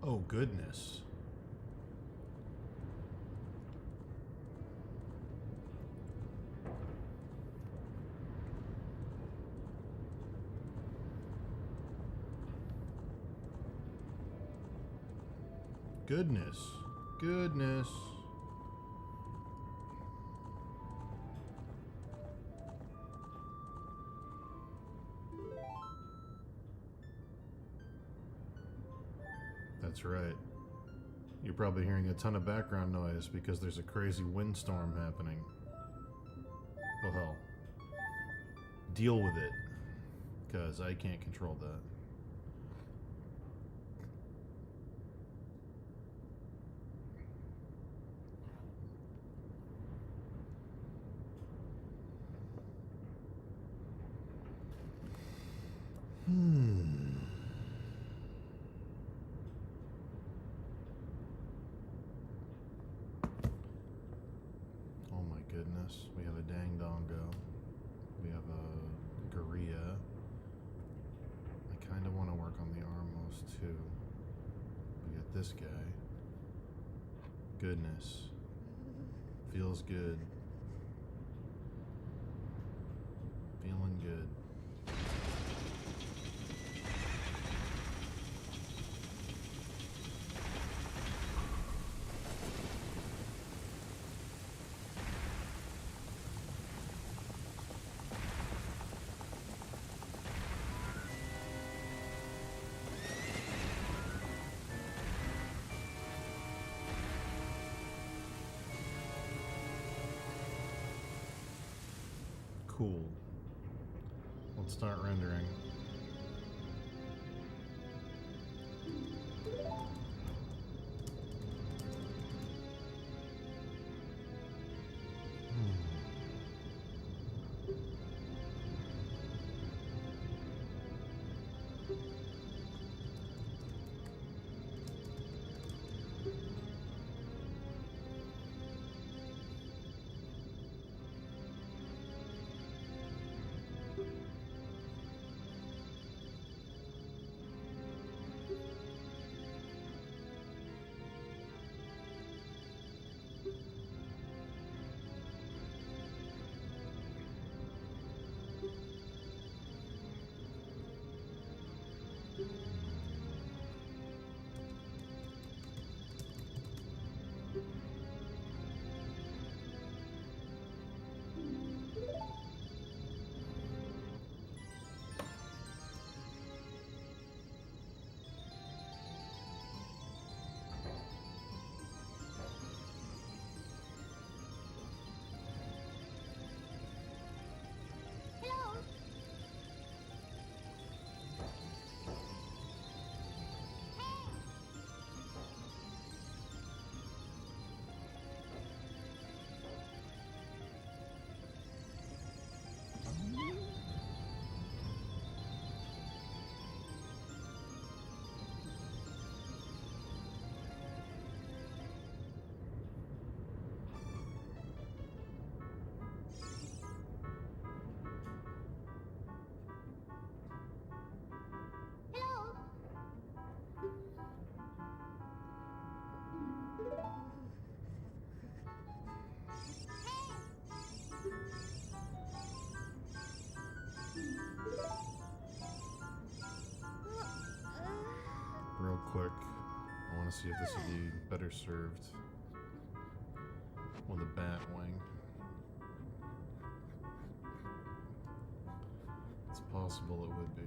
Oh, goodness. Goodness. Goodness. That's right. You're probably hearing a ton of background noise because there's a crazy windstorm happening. Well, hell. Deal with it. Because I can't control that. Oh my goodness. We have a Dangdongo. We have a Gorilla. I kind of want to work on the Armos too. We got this guy. Goodness. Feels good. Feeling good. Cool. Let's start rendering. Real quick, I want to see if this would be better served with a bat wing. It's possible it would be.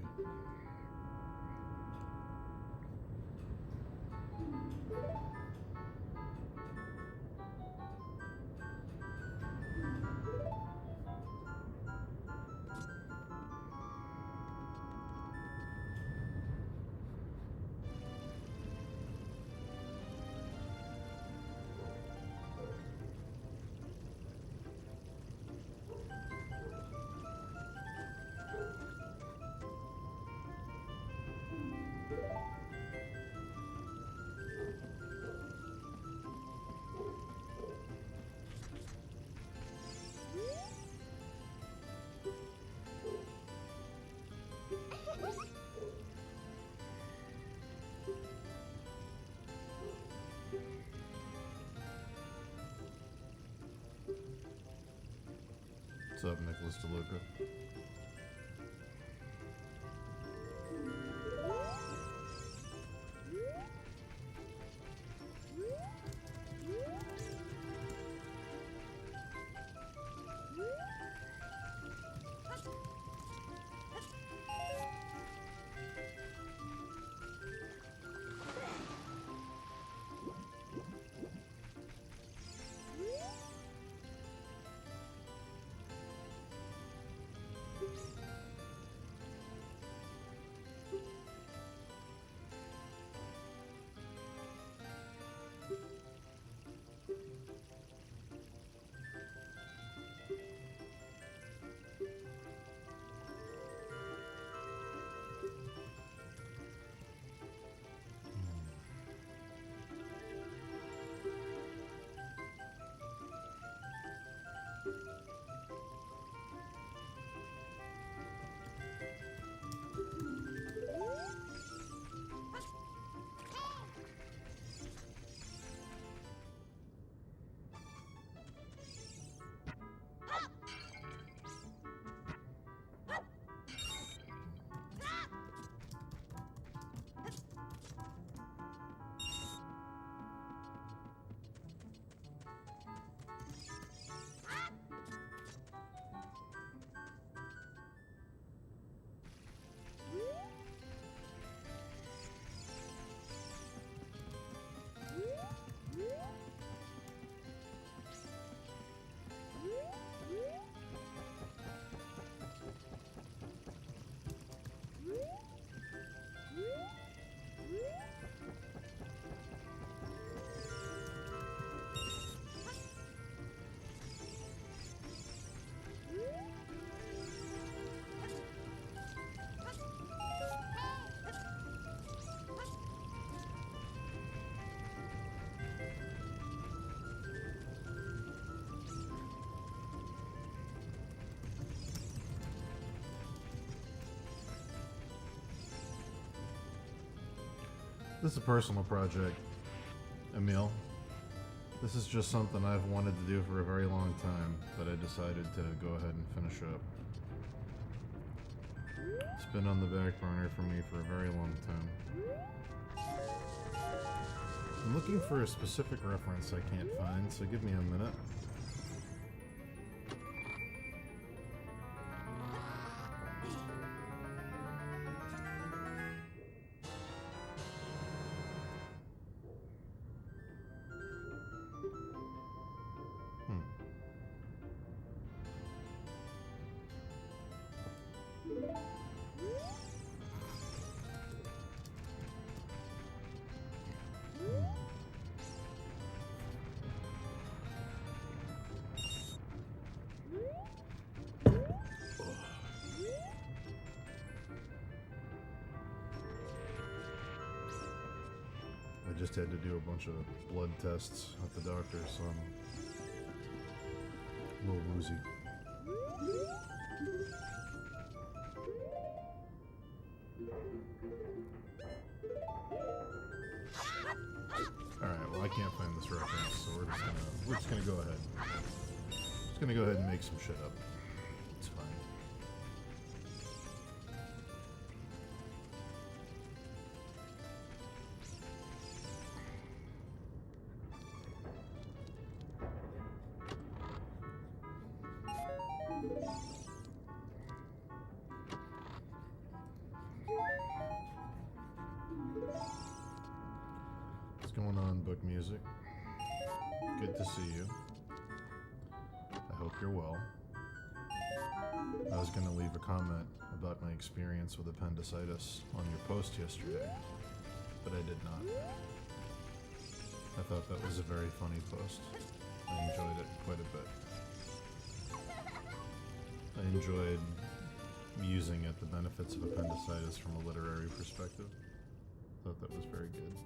What's up, Nicholas DeLuca? This is a personal project, Emil. This is just something I've wanted to do for a very long time, but I decided to go ahead and finish up. It's been on the back burner for me for a very long time. I'm looking for a specific reference I can't find, so give me a minute. I just had to do a bunch of blood tests at the doctor, so I'm a little woozy. Alright, well I can't find this reference, so we're just gonna go ahead. Just gonna go ahead and make some shit up. It's fine. What's going on, Book Music? Good to see you. I hope you're well. I was going to leave a comment about my experience with appendicitis on your post yesterday, but I did not. I thought that was a very funny post. I enjoyed it quite a bit. I enjoyed musing at the benefits of appendicitis from a literary perspective. Thought that was very good.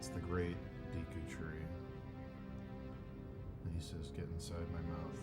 It's the great Deku tree. And he says, get inside my mouth.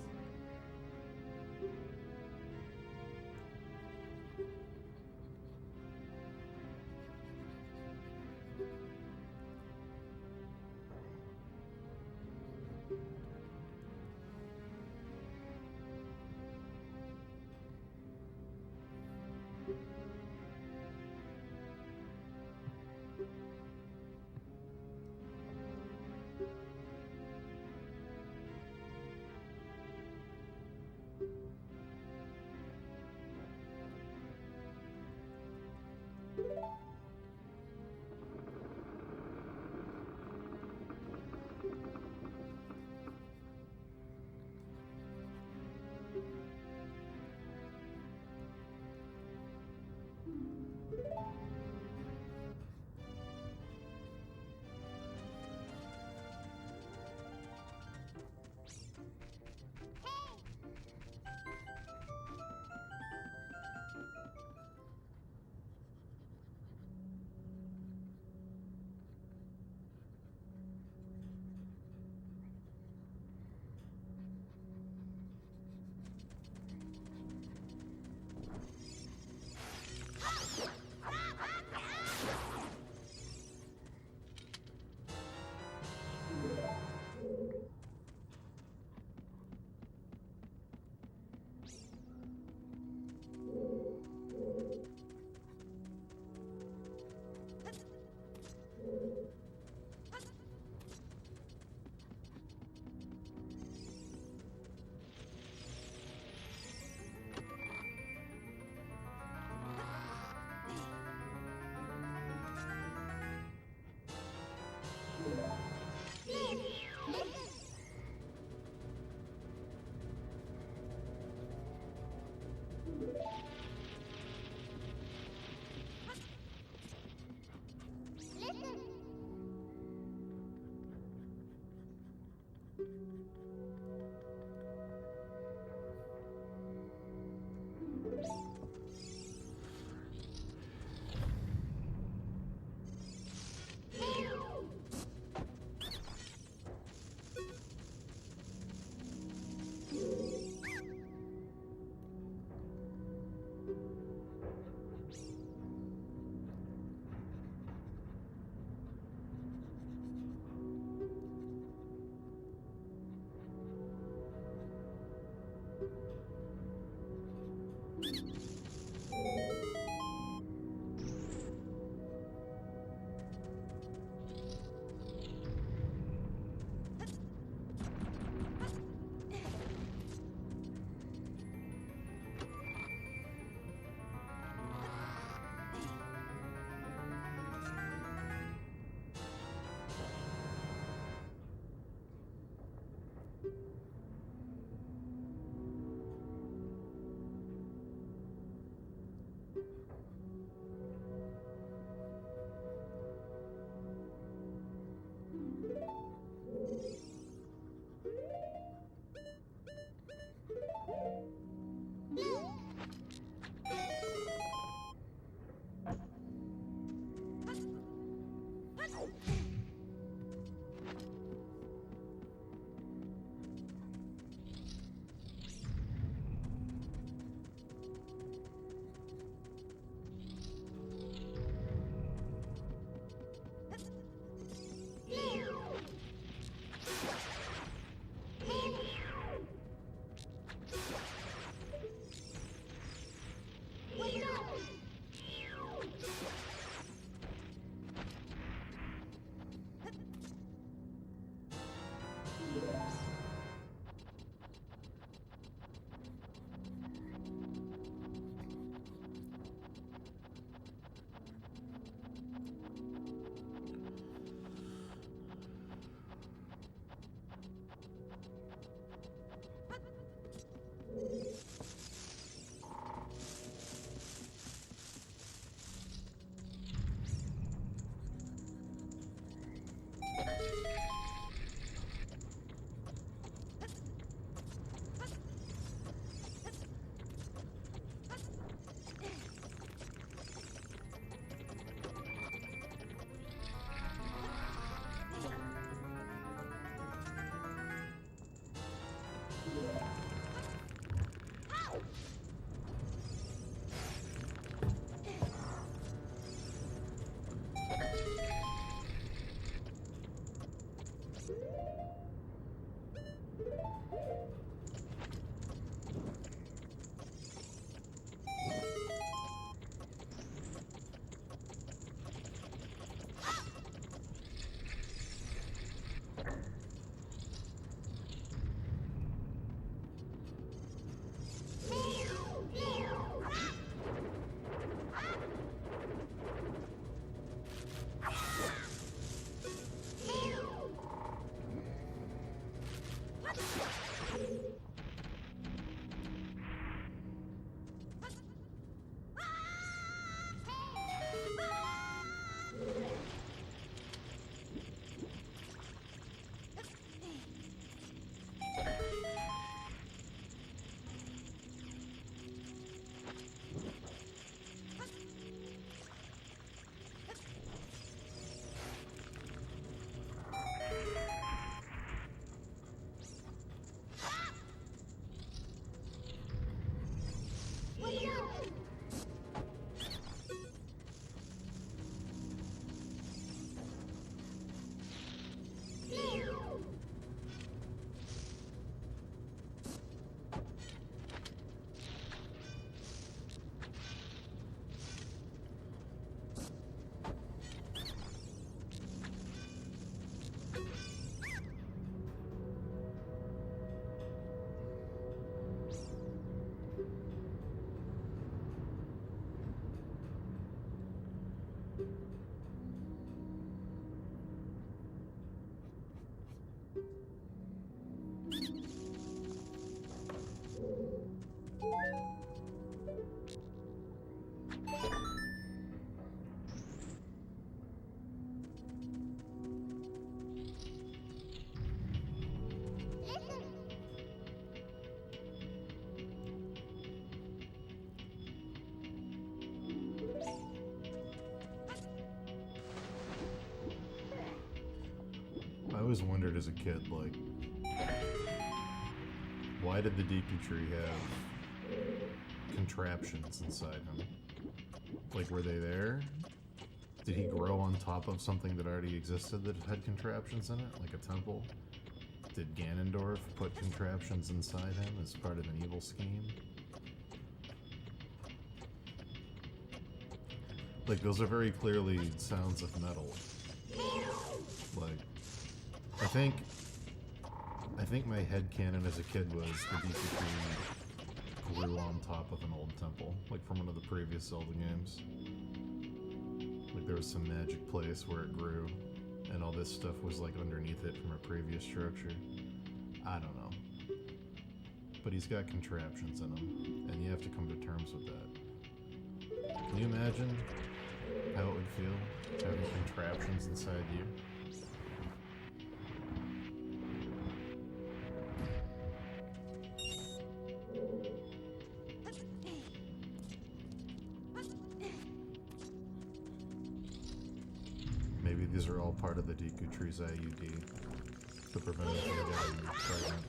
always wondered as a kid, like, why did the Deku Tree have contraptions inside him? Like, were they there? Did he grow on top of something that already existed that had contraptions in it, like a temple? Did Ganondorf put contraptions inside him as part of an evil scheme? Like, those are very clearly sounds of metal. Like, I think my headcanon as a kid was the Deku Tree grew on top of an old temple, like from one of the previous Zelda games. Like there was some magic place where it grew, and all this stuff was like underneath it from a previous structure. I don't know. But he's got contraptions in him, and you have to come to terms with that. Can you imagine how it would feel having contraptions inside you? Maybe these are all part of the Deku Tree's IUD to prevent it from getting pregnant.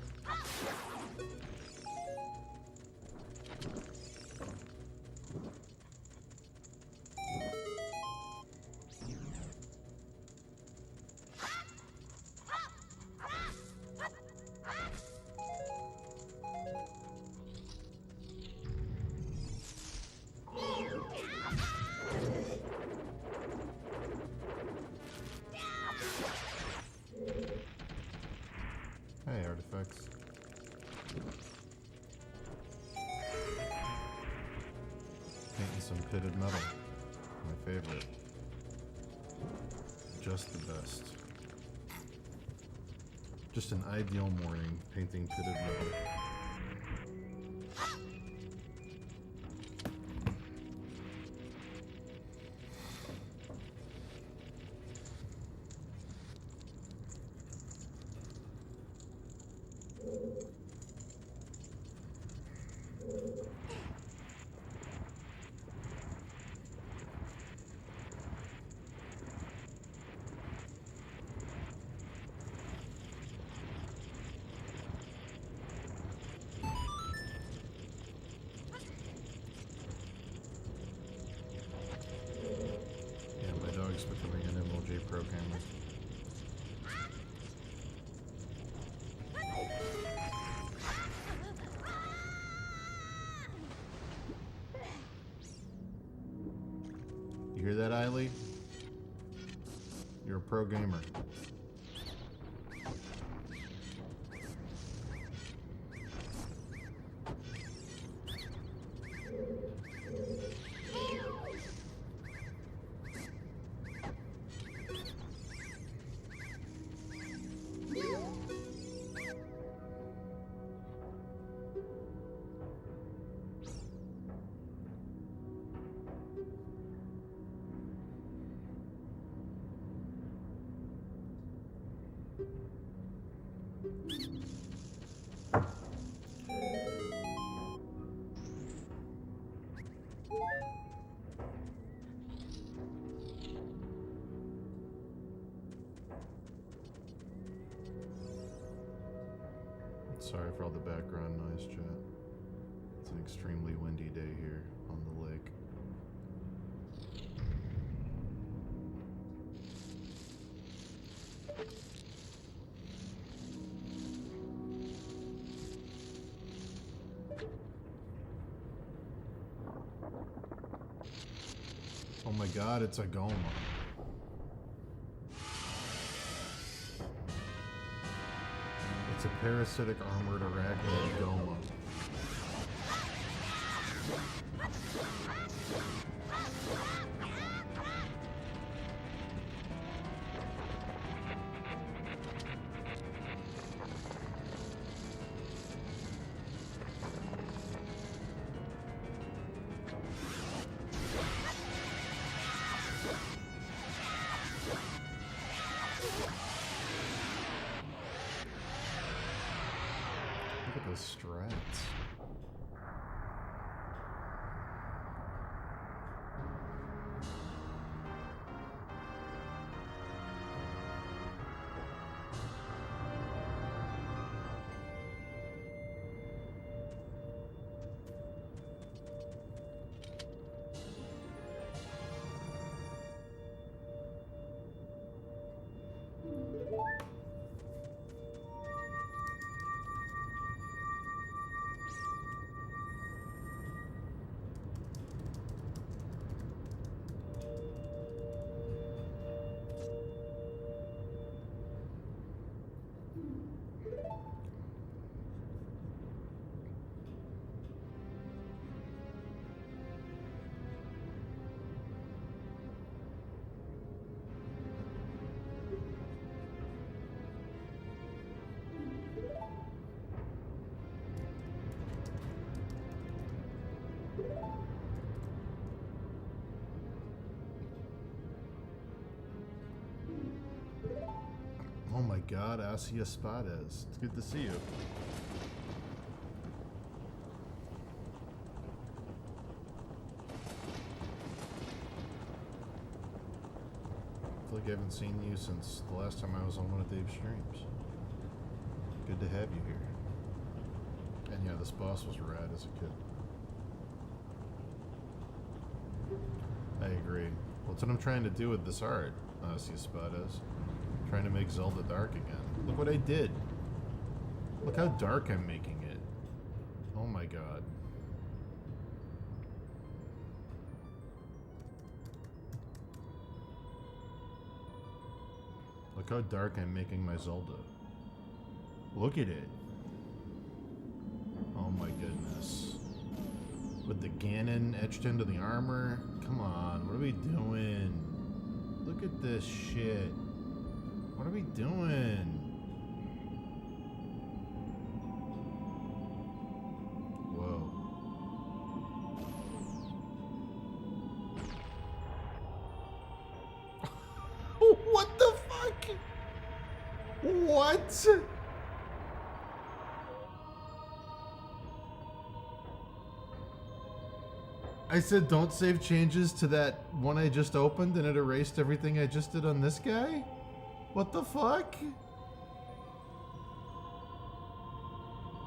Hey, artifacts. Painting some pitted metal. My favorite. Just the best. Just an ideal morning painting pitted metal. Becoming an MLG programmer. You hear that, Eiley? You're a pro gamer. Sorry for all the background noise, chat. It's an extremely windy day here on the lake. Oh my god, it's a Goma. It's a parasitic armored arachnid Goma. Look at those strats. god, Asia Spades. It's good to see you. I feel like I haven't seen you since the last time I was on one of Dave's streams. Good to have you here. And yeah, this boss was rad as a kid. I agree. Well, that's what I'm trying to do with this art, Asia Spades. Trying to make Zelda dark again. Look what I did. Look how dark I'm making it. Oh my god. Look how dark I'm making my Zelda. Look at it. Oh my goodness. With the Ganon etched into the armor. Come on, what are we doing? Look at this shit. What are we doing? Whoa. What the fuck? What? I said don't save changes to that one I just opened and it erased everything I just did on this guy? What the fuck?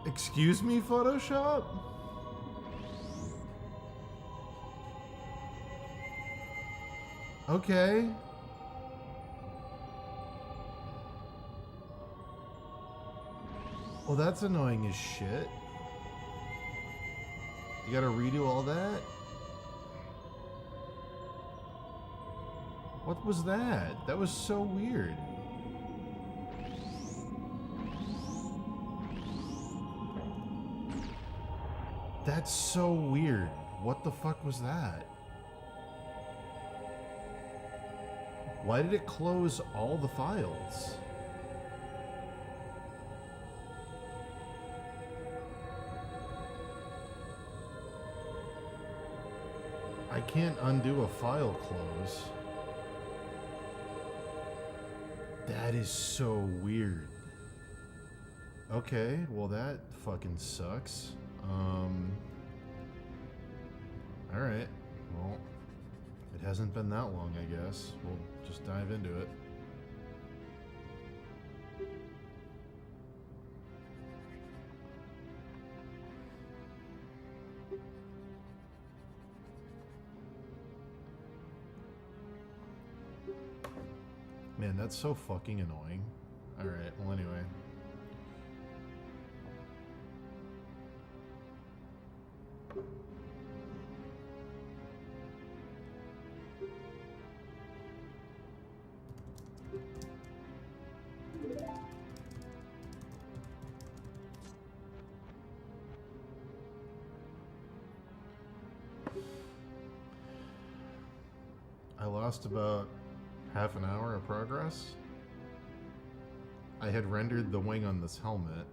Excuse me, Photoshop? Okay. Well, that's annoying as shit. You gotta redo all that? What was that? That was so weird. That's so weird. What the fuck was that? Why did it close all the files? I can't undo a file close. That is so weird. Okay, well that fucking sucks. Alright, well, it hasn't been that long, I guess. We'll just dive into it. Man, that's so fucking annoying. Alright, well anyway. I lost about half an hour of progress. I had rendered the wing on this helmet,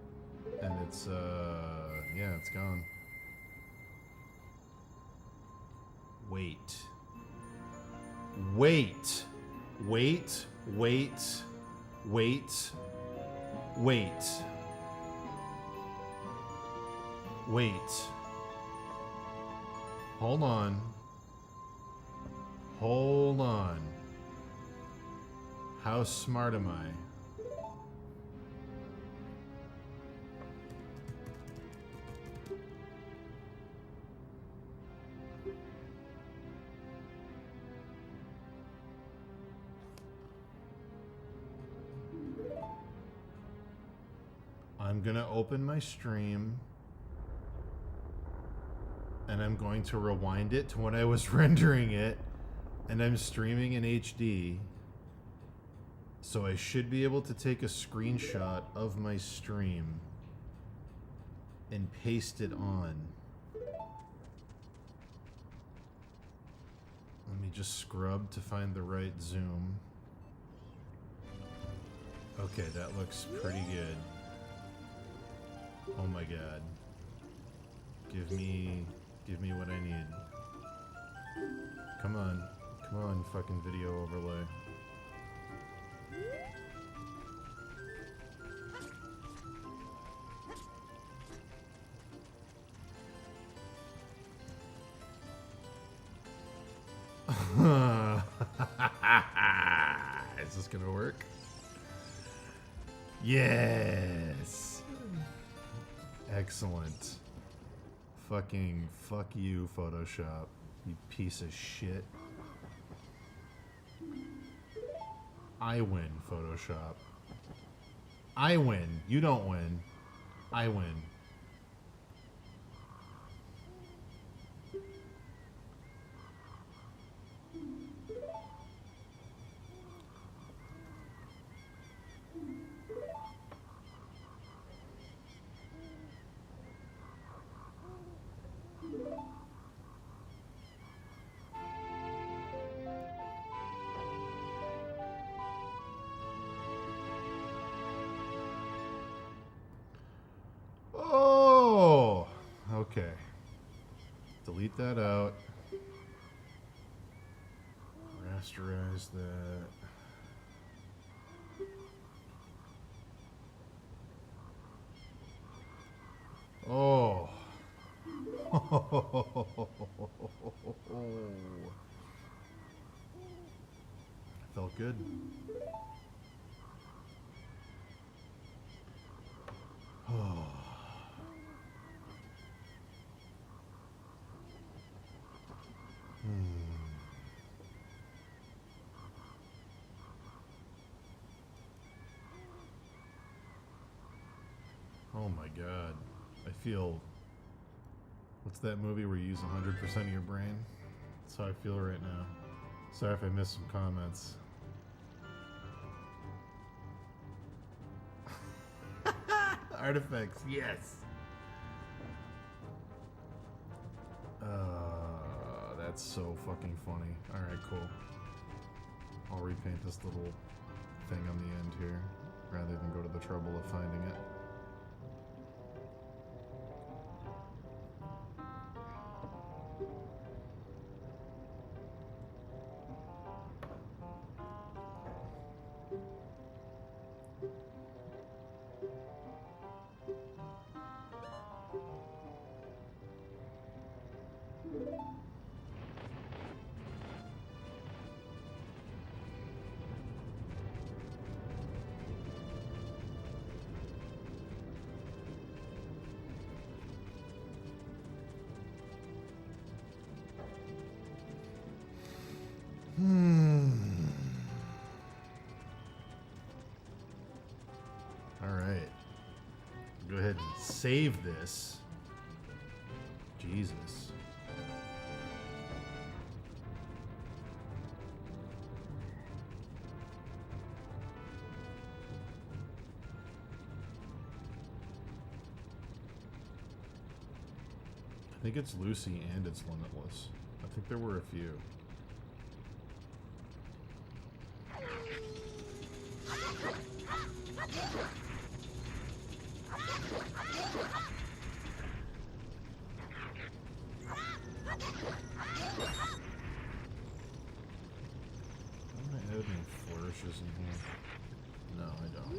and it's, yeah, it's gone. Wait. Wait. Wait. Wait. Wait. Wait. Wait. Hold on. Hold on. How smart am I? I'm gonna open my stream and I'm going to rewind it to when I was rendering it, and I'm streaming in HD. So I should be able to take a screenshot of my stream and paste it on. Let me just scrub to find the right zoom. Okay, that looks pretty good. Oh my god. Give me what I need. Come on. Come on, fucking video overlay. Is this gonna work? Yes. Excellent. Fucking fuck you, Photoshop. You piece of shit. I win, Photoshop. I win. You don't win. I win. Oh, okay. Delete that out. Rasterize that. Oh. Felt good. Oh. Oh my god. I feel... What's that movie where you use 100% of your brain? That's how I feel right now. Sorry if I missed some comments. Artifacts, yes! That's so fucking funny. Alright, cool. I'll repaint this little thing on the end here, rather than go to the trouble of finding it. Alright. Go ahead and save this. Jesus. I think it's Lucy and it's Limitless. I think there were a few. In here. No, I don't.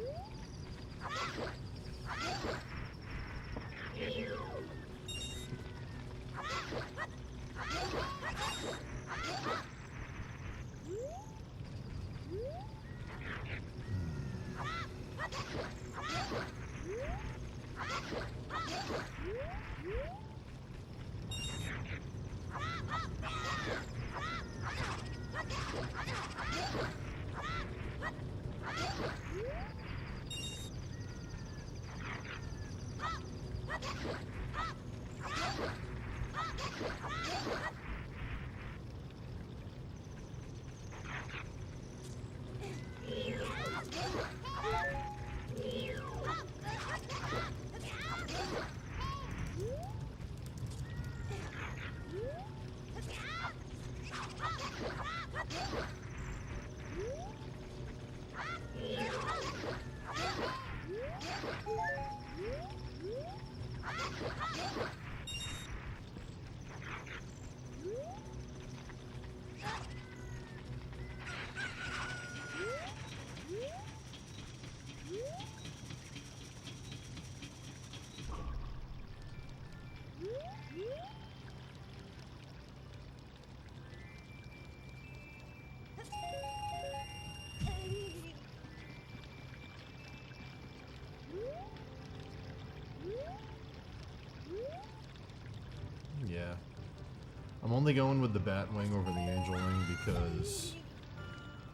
only going with the Batwing over the Angel Wing because...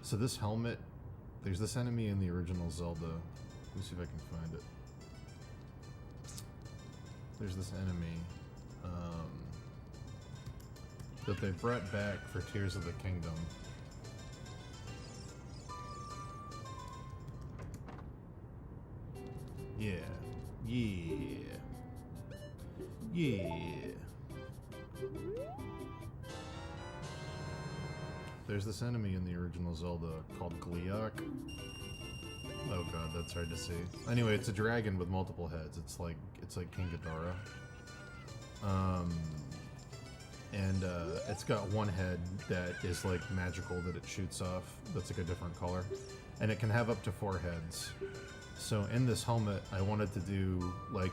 So this helmet, there's this enemy in the original Zelda. Let me see if I can find it. There's this enemy that they brought back for Tears of the Kingdom. Yeah. Yeah. Yeah. There's this enemy in the original Zelda called Gleeok. Oh god, that's hard to see. Anyway, it's a dragon with multiple heads. It's like King Ghidorah. It's got one head that is like magical that it shoots off. That's like a different color, and it can have up to 4 heads. So in this helmet, I wanted to do like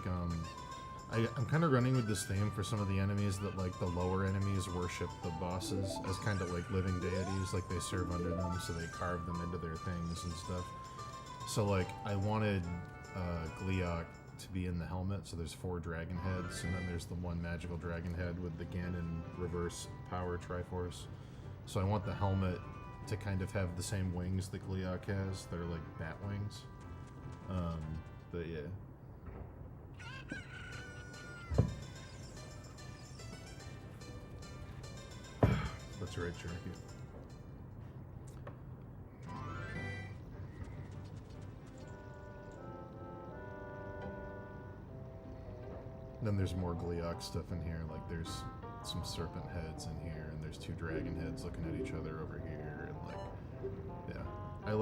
I'm kind of running with this theme for some of the enemies that like the lower enemies worship the bosses as kind of like living deities, like they serve under them, so they carve them into their things and stuff. So like I wanted Gleeok to be in the helmet, so there's 4 dragon heads, and then there's the one magical dragon head with the Ganon reverse power Triforce. So I want the helmet to kind of have the same wings that Gleeok has. They're like bat wings. But yeah. That's right, Cherokee. Then there's more Gleeok stuff in here, like there's some serpent heads in here, and there's 2 dragon heads looking at each other over here, and like, yeah. I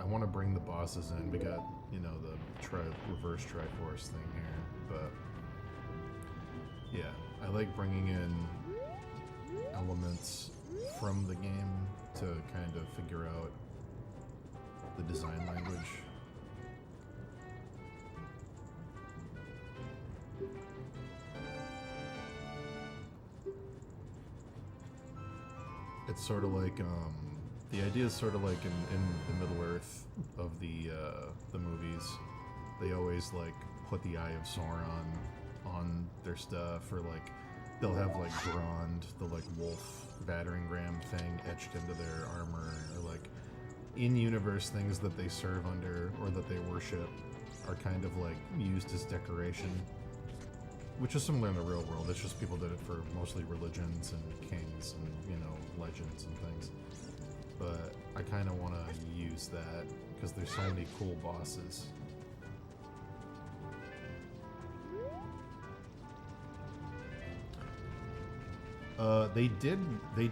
want to bring the bosses in. We got, you know, the reverse Triforce thing here, but yeah, I like bringing in elements from the game to kind of figure out the design language. It's sort of like, the idea is sort of like in the Middle-earth of the movies. They always like put the Eye of Sauron on their stuff, or like they'll have like Grond, the like wolf battering ram thing etched into their armor, or like in-universe things that they serve under or that they worship are kind of like used as decoration, which is similar in the real world. It's just people did it for mostly religions and kings and, you know, legends and things. But I kind of want to use that because there's so many cool bosses. They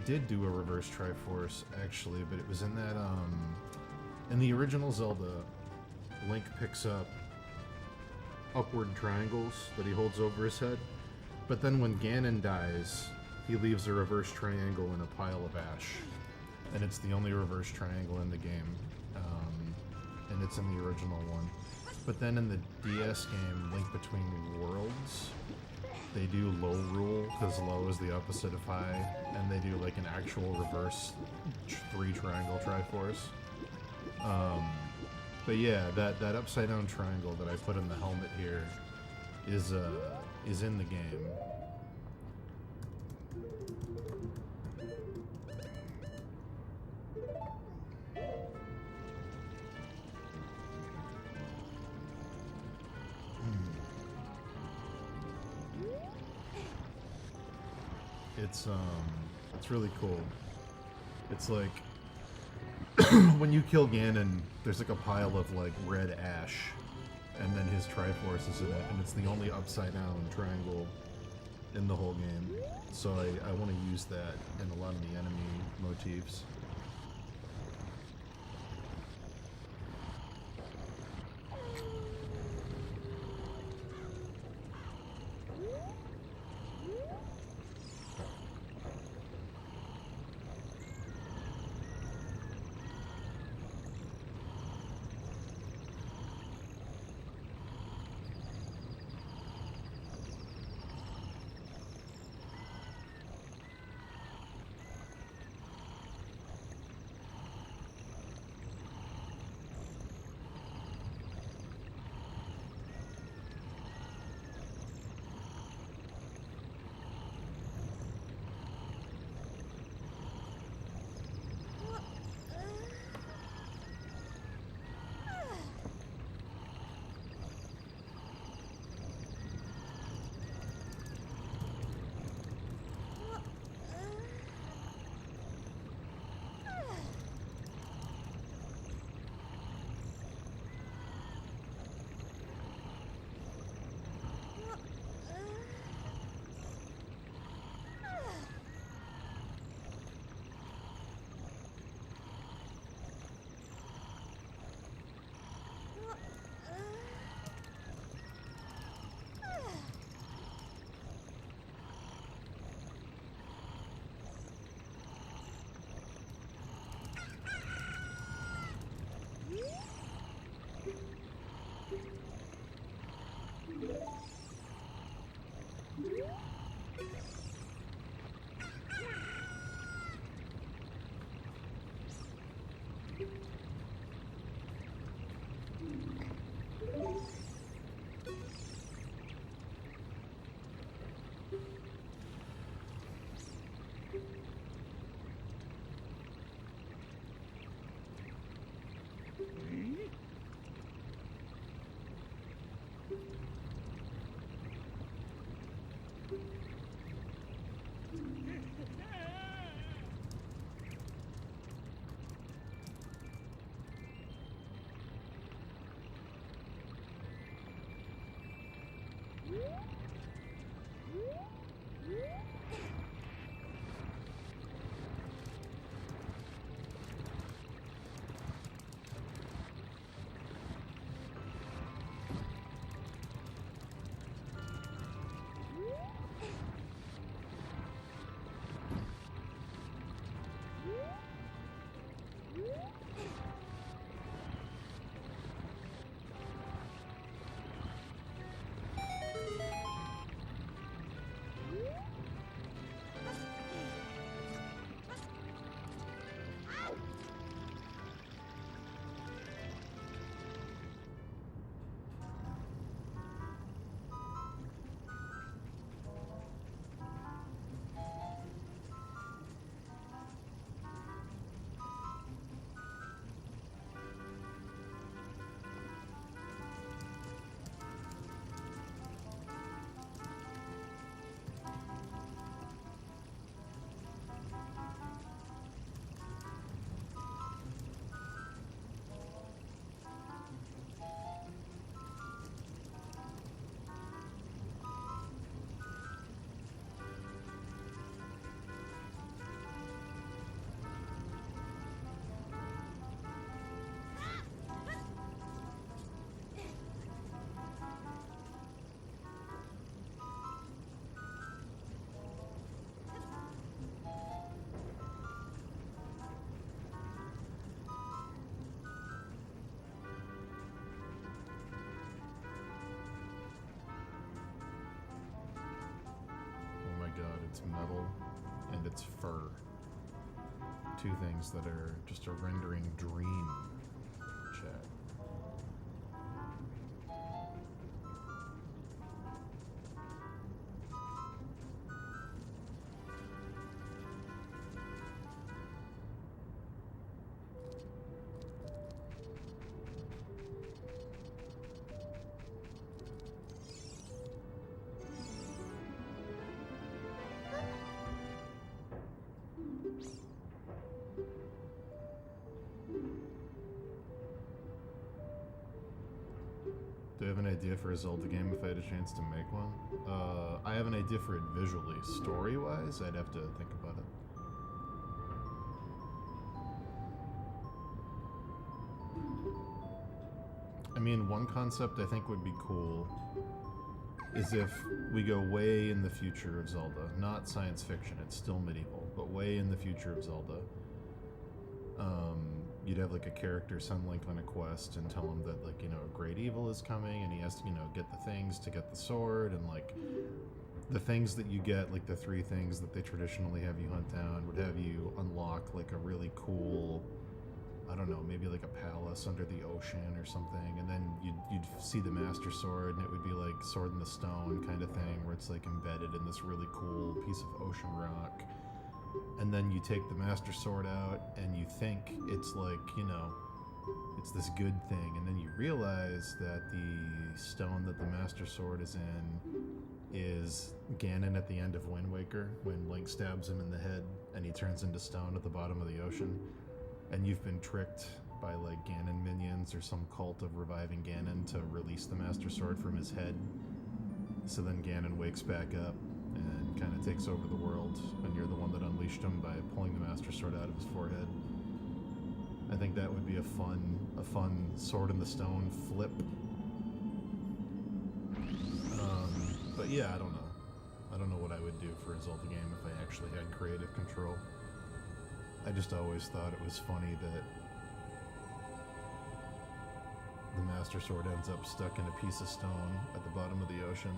did do a reverse Triforce actually, but it was in that in the original Zelda, Link picks up upward triangles that he holds over his head, but then when Ganon dies, he leaves a reverse triangle in a pile of ash, and it's the only reverse triangle in the game, and it's in the original one. But then in the DS game, Link Between Worlds, they do low rule, because low is the opposite of high, and they do like an actual reverse 3 triangle Triforce. But yeah, that upside down triangle that I put in the helmet here is in the game. It's really cool. It's like when you kill Ganon, there's like a pile of like red ash, and then his Triforce is in it, and it's the only upside down triangle in the whole game. So I want to use that in a lot of the enemy motifs. It's metal and it's fur. Two things that are just a rendering dream, chat. Do you have an idea for a Zelda game if I had a chance to make one? I have an idea for it visually. Story-wise, I'd have to think about it. I mean, one concept I think would be cool is if we go way in the future of Zelda. Not science fiction, it's still medieval, but way in the future of Zelda. You'd have like a character send Link on a quest and tell him that, like, you know, a great evil is coming and he has to, you know, get the things to get the sword, and like the things that you get, like the 3 things that they traditionally have you hunt down, would have you unlock like a really cool, I don't know, maybe like a palace under the ocean or something, and then you'd see the Master Sword and it would be like Sword in the Stone kind of thing, where it's like embedded in this really cool piece of ocean rock. And then you take the Master Sword out and you think it's like, you know, it's this good thing, and then you realize that the stone that the Master Sword is in is Ganon at the end of Wind Waker, when Link stabs him in the head and he turns into stone at the bottom of the ocean. And you've been tricked by like Ganon minions or some cult of reviving Ganon to release the Master Sword from his head. So then Ganon wakes back up and kind of takes over the world, and you're the one that unleashed him by pulling the Master Sword out of his forehead. I think that would be a fun Sword in the Stone flip. But yeah, I don't know. I don't know what I would do for a Zelda game if I actually had creative control. I just always thought it was funny that the Master Sword ends up stuck in a piece of stone at the bottom of the ocean,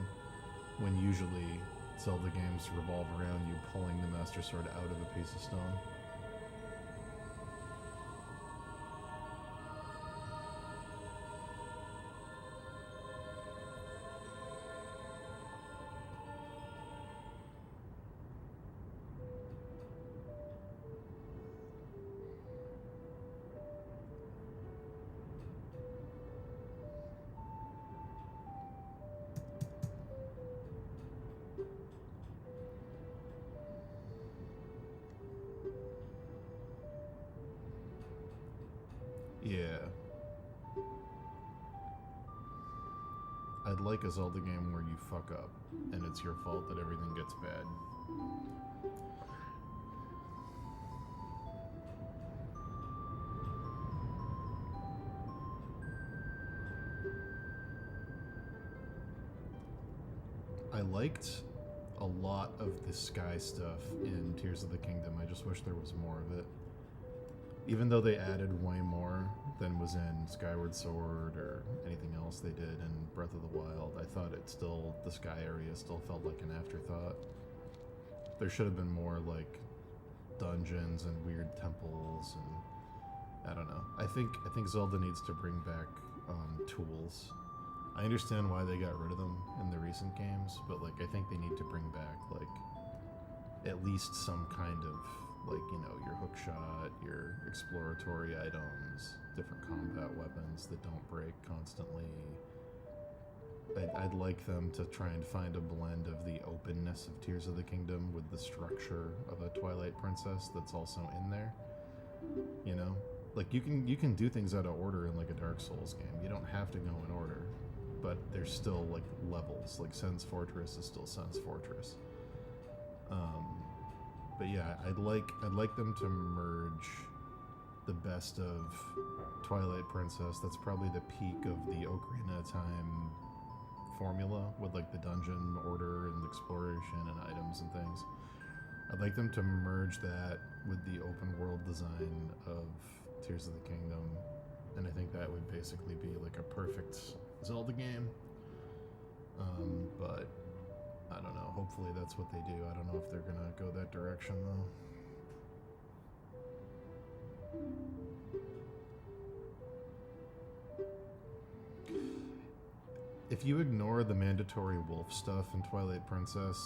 when usually Zelda games revolve around you pulling the Master Sword out of a piece of stone. Yeah. I'd like a Zelda game where you fuck up, and it's your fault that everything gets bad. I liked a lot of the sky stuff in Tears of the Kingdom. I just wish there was more of it. Even though they added way more than was in Skyward Sword or anything else they did in Breath of the Wild, I thought the sky area still felt like an afterthought. There should have been more like dungeons and weird temples, and I don't know. I think Zelda needs to bring back tools. I understand why they got rid of them in the recent games, but like I think they need to bring back like at least some kind of like, you know, your hook shot, your exploratory items, different combat weapons that don't break constantly. I'd like them to try and find a blend of the openness of Tears of the Kingdom with the structure of a Twilight Princess that's also in there. You know? Like you can do things out of order in like a Dark Souls game. You don't have to go in order. But there's still like levels. Like Sen's Fortress is still Sen's Fortress. But yeah, I'd like them to merge the best of Twilight Princess. That's probably the peak of the Ocarina of Time formula with like the dungeon order and exploration and items and things. I'd like them to merge that with the open world design of Tears of the Kingdom, and I think that would basically be like a perfect Zelda game. But I don't know. Hopefully that's what they do. I don't know if they're gonna go that direction though. If you ignore the mandatory wolf stuff in Twilight Princess,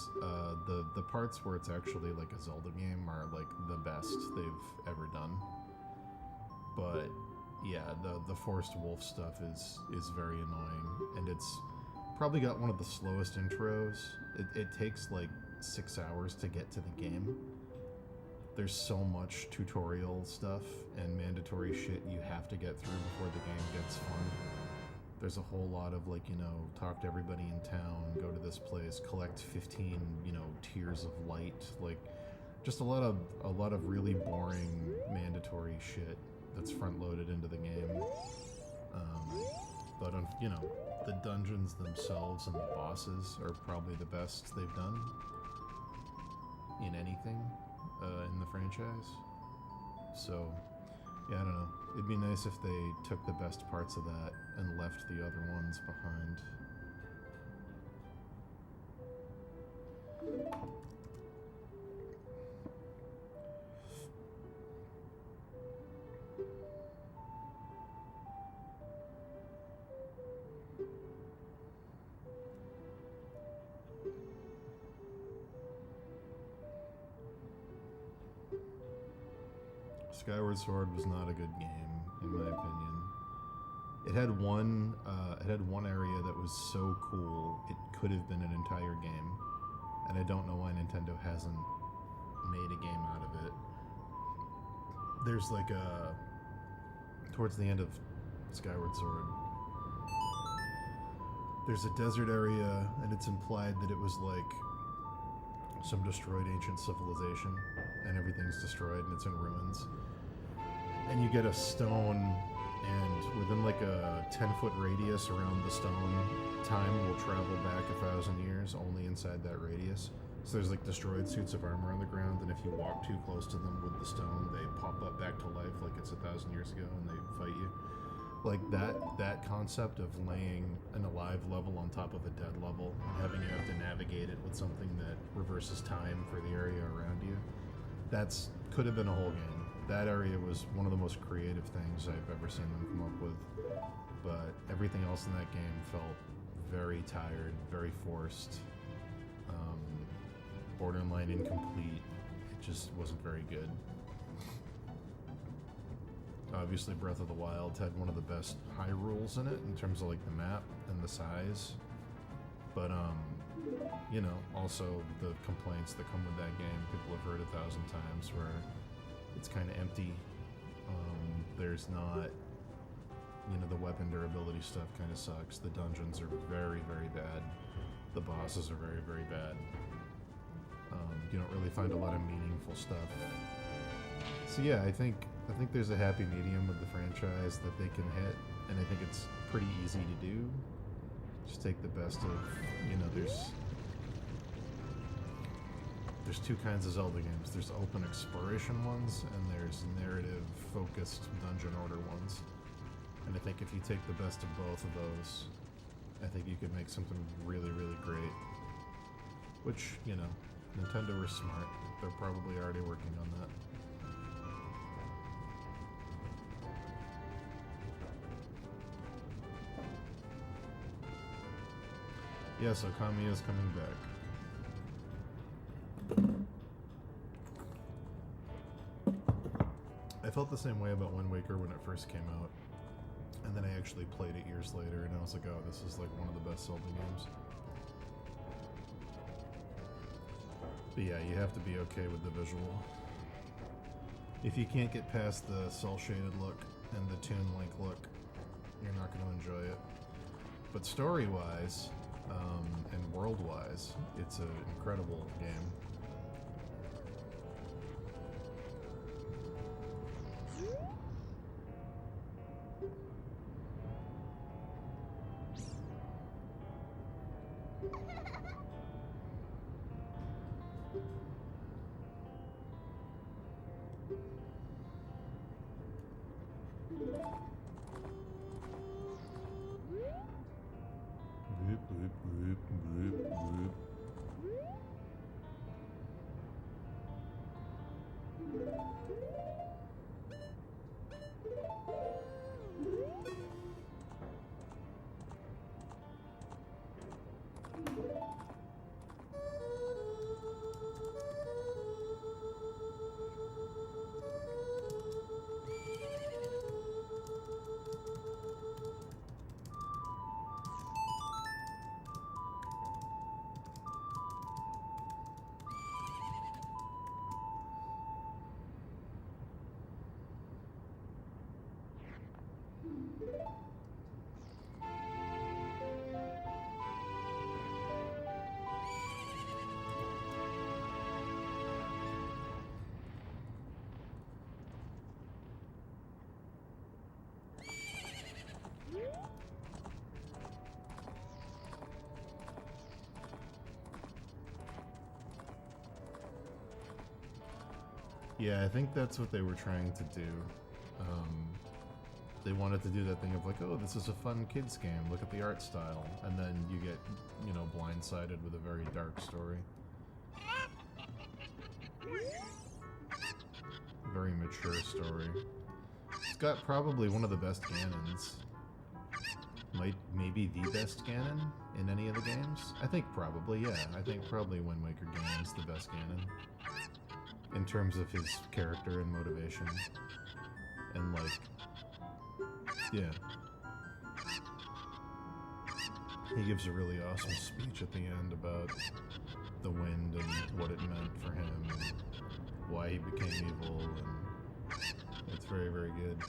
the parts where it's actually like a Zelda game are like the best they've ever done. But yeah, the forced wolf stuff is very annoying, and it's probably got one of the slowest intros. It takes like 6 hours to get to the game. There's so much tutorial stuff and mandatory shit you have to get through before the game gets fun. There's a whole lot of like, you know, talk to everybody in town, go to this place, collect 15, you know, tears of light, like just a lot of really boring mandatory shit that's front loaded into the game. But you know, the dungeons themselves and the bosses are probably the best they've done in anything in the franchise. So yeah, I don't know. It'd be nice if they took the best parts of that and left the other ones behind. Skyward Sword was not a good game, in my opinion. It had one area that was so cool it could have been an entire game, and I don't know why Nintendo hasn't made a game out of it. There's like towards the end of Skyward Sword, there's a desert area, and it's implied that it was like some destroyed ancient civilization, and everything's destroyed and it's in ruins. And you get a stone, and within like a 10-foot radius around the stone, time will travel back 1,000 years only inside that radius. So there's like destroyed suits of armor on the ground, and if you walk too close to them with the stone, they pop up back to life like it's 1,000 years ago, and they fight you. Like that concept of laying an alive level on top of a dead level and having you have to navigate it with something that reverses time for the area around you, could have been a whole game. That area was one of the most creative things I've ever seen them come up with. But everything else in that game felt very tired, very forced, borderline incomplete. It just wasn't very good. Obviously, Breath of the Wild had one of the best Hyrules in it in terms of like the map and the size. But you know, also the complaints that come with that game, people have heard 1,000 times, where it's kind of empty. There's not you know, the weapon durability stuff kind of sucks. The dungeons are very, very bad. The bosses are very, very bad. You don't really find a lot of meaningful stuff. So yeah, I think there's a happy medium with the franchise that they can hit, and I think it's pretty easy to do. Just take the best of, you know, there's two kinds of Zelda games. There's open exploration ones, and there's narrative-focused dungeon order ones. And I think if you take the best of both of those, I think you could make something really, really great. Which, you know, Nintendo are smart. They're probably already working on that. Yeah, so Kamiya's coming back. I felt the same way about Wind Waker when it first came out. And then I actually played it years later, and I was like, oh, this is like one of the best Zelda games. But yeah, you have to be okay with the visual. If you can't get past the cel-shaded look and the Toon Link look, you're not going to enjoy it. But story-wise, and world-wise, it's an incredible game. Boop, boop, boop, boop, boop. Yeah, I think that's what they were trying to do. They wanted to do that thing of like, oh, this is a fun kids game, look at the art style, and then you get, you know, blindsided with a very dark story. Very mature story. It's got probably one of the best Ganons. Maybe the best Ganon in any of the games? I think probably, yeah. I think probably Wind Waker Ganon's the best Ganon. In terms of his character and motivation. And like, yeah. He gives a really awesome speech at the end about the wind and what it meant for him and why he became evil, and it's very, very good.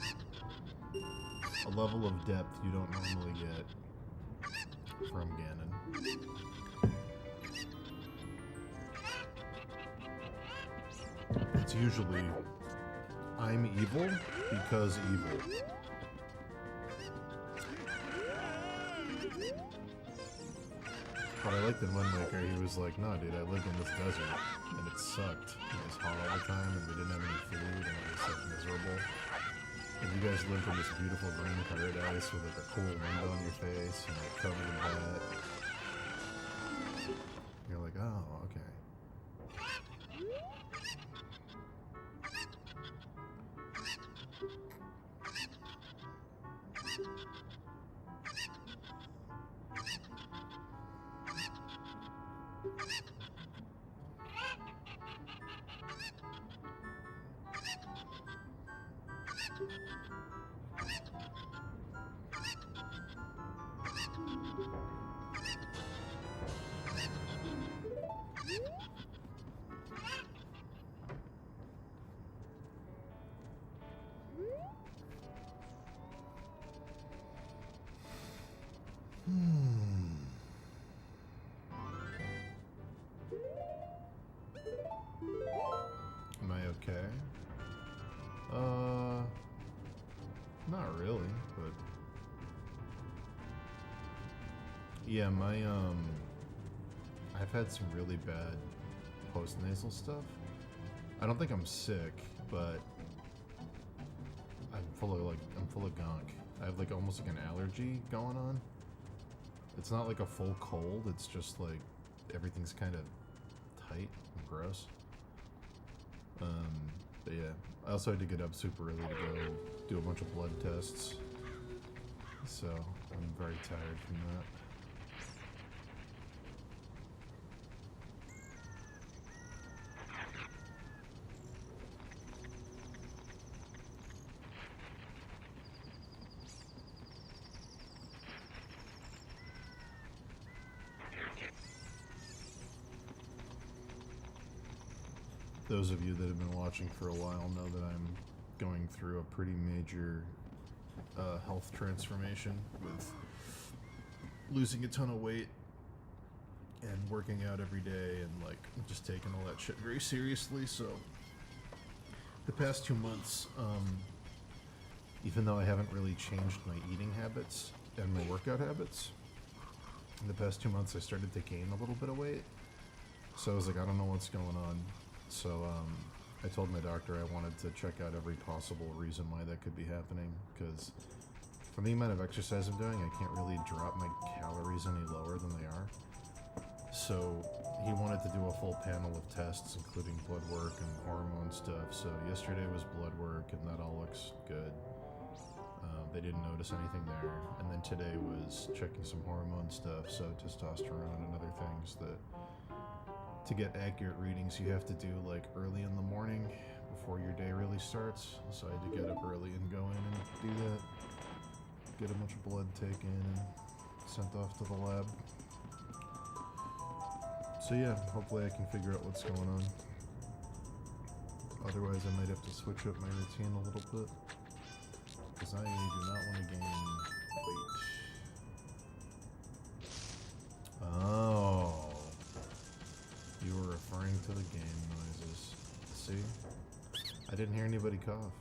A level of depth you don't normally get from Ganon. It's usually, I'm evil because evil. But I liked in Wind Waker, he was like, no dude, I lived in this desert, and it sucked. It was hot all the time, and we didn't have any food, and it was like miserable. And you guys lived in this beautiful green paradise with like a cool wind on your face, and like covered in that. You're like, oh, okay. Not really, but yeah, I've had some really bad post-nasal stuff. I don't think I'm sick, but I'm full of gunk. I have like almost like an allergy going on. It's not like a full cold, it's just like everything's kind of tight and gross. But yeah, I also had to get up super early to go do a bunch of blood tests. So I'm very tired from that. Those of you that have been watching for a while know that I'm going through a pretty major health transformation with losing a ton of weight and working out every day and like just taking all that shit very seriously. So the past 2 months, even though I haven't really changed my eating habits and my workout habits, in the past 2 months I started to gain a little bit of weight. So I was like, I don't know what's going on. So I told my doctor I wanted to check out every possible reason why that could be happening, because from the amount of exercise I'm doing, I can't really drop my calories any lower than they are. So he wanted to do a full panel of tests, including blood work and hormone stuff. So yesterday was blood work, and that all looks good. They didn't notice anything there. And then today was checking some hormone stuff, so testosterone and other things that... To get accurate readings, you have to do like early in the morning before your day really starts. So I had to get up early and go in and do that. Get a bunch of blood taken and sent off to the lab. So yeah, hopefully I can figure out what's going on. Otherwise I might have to switch up my routine a little bit, because I do not want to gain weight. Oh. You were referring to the game noises. See? I didn't hear anybody cough.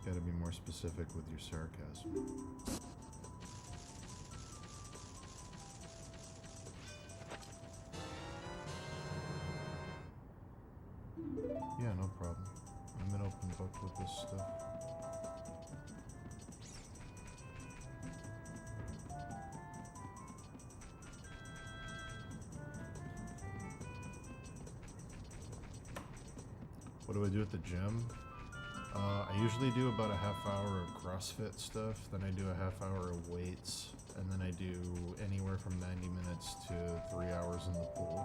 Gotta be more specific with your sarcasm. Yeah, no problem. I'm an open book with this stuff. What do I do at the gym? I usually do about a half hour of CrossFit stuff, then I do a half hour of weights, and then I do anywhere from 90 minutes to 3 hours in the pool,